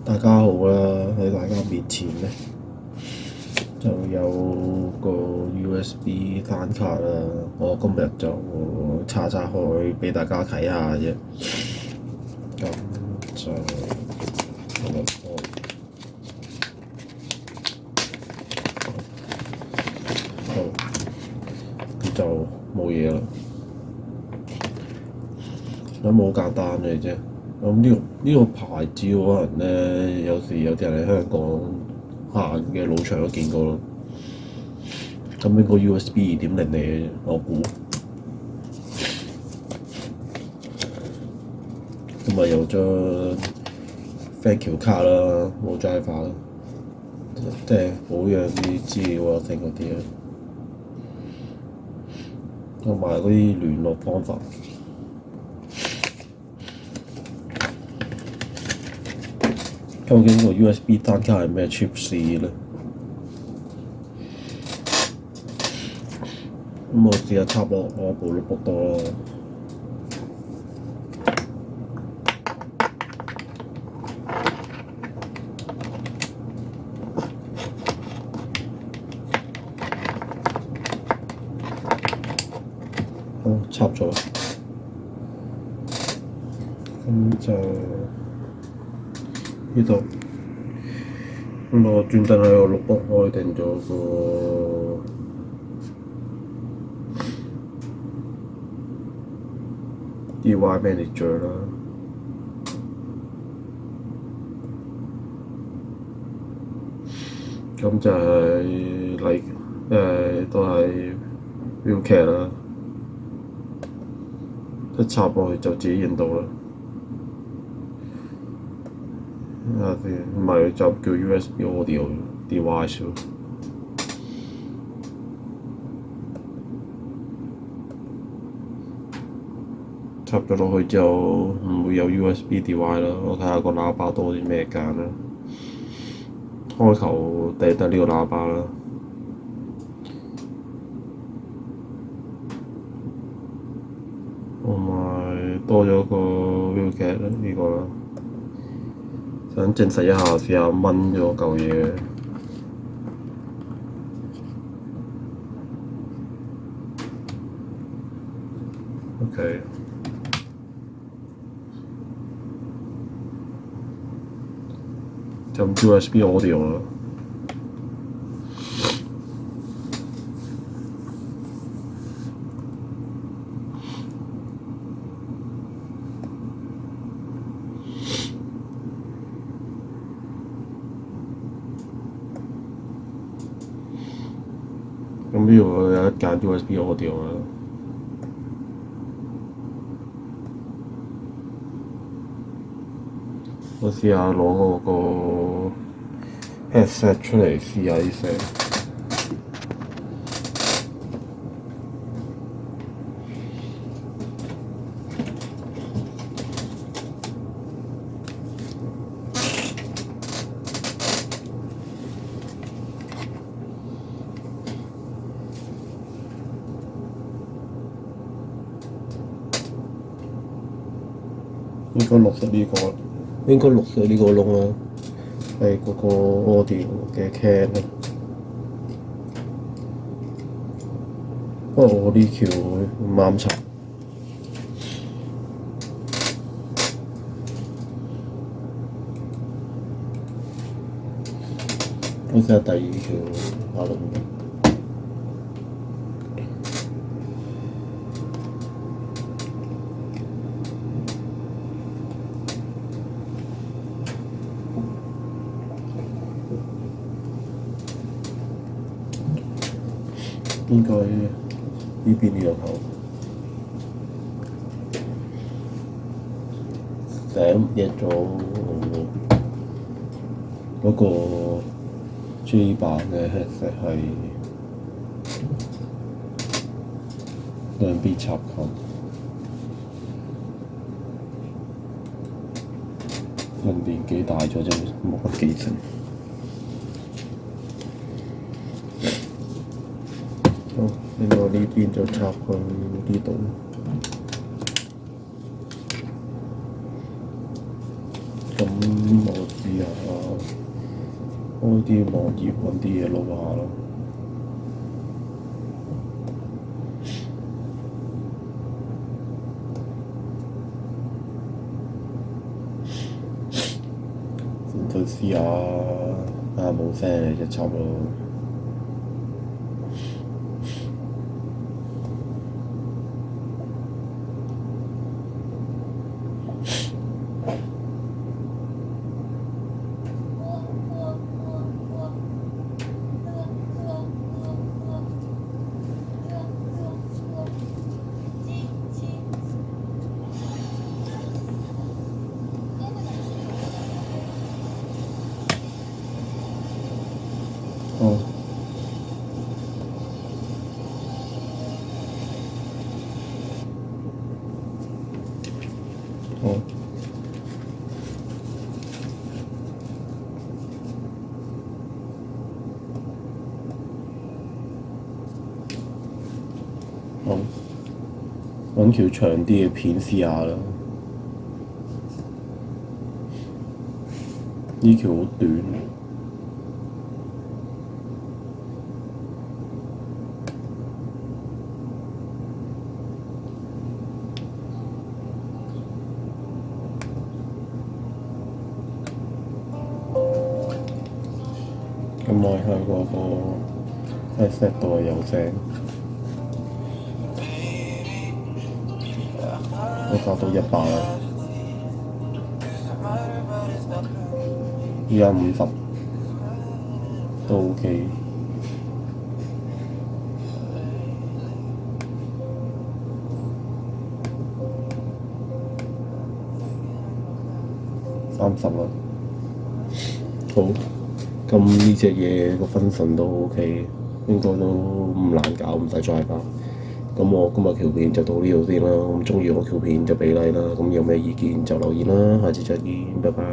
大家好啦！喺大家面前咧就有個 USB 單卡啦，我今日就叉開俾大家睇下啫。咁就咁樣開，好，咁就冇嘢啦。咁好簡單嘅啫。咁呢個牌子可能咧，有時有啲人喺香港行嘅路場都見過咯。咁呢個 USB 2.0嚟嘅，我估。咁咪有張 thank you 卡啦，冇 driver 啦，即係保養啲資料啊，剩嗰啲啊，同埋嗰啲聯絡方法。究竟個 USB 單卡係咩 chipset 咧？咁我試下插落我部 notebook 度咯。好，插咗。咁就呢度，咁我專登喺個notebook開定咗個DY Manager 啦。咁就係都係 view cat 啦，一插落去就自己認到啦。唔係就叫 USB audio device 咯。插咗落去之後唔會有 USB device 啦。我睇下個喇叭多啲咩揀啦。開頭得呢個喇叭啦。同埋多咗個 view cat 啦，呢個啦。想證實一下，試下掹咗嚿嘢。OK。就 USB audio 啦。咁呢度有一揀 USB audio 啦。我試下攞嗰個 headset 出嚟試下啲聲。應該錄實呢個窿啦，係嗰個 audio 嘅 can 啦。不過我呢條唔啱插。我試下第二條下錄。應該呢邊呢個頭醒入咗嗰個 G 版嘅 headset 係兩邊插孔，年紀大咗就冇乜記性。好，另外呢邊就插去呢度。咁我試下開啲網頁揾啲嘢錄下咯。再試下冇聲就插咯。哦，哦，好，揾條長啲嘅片試下啦。呢條好短。咁我喺嗰個 headset 度係有聲，我校到100啦，依家50都 OK。30啦，好。咁呢隻嘢個分神都 OK，應該都唔難搞，唔使再搞。咁我今日條片就到呢度先啦。咁鍾意我條片就俾 like 啦。咁有咩意見就留言啦。下次再見，拜拜。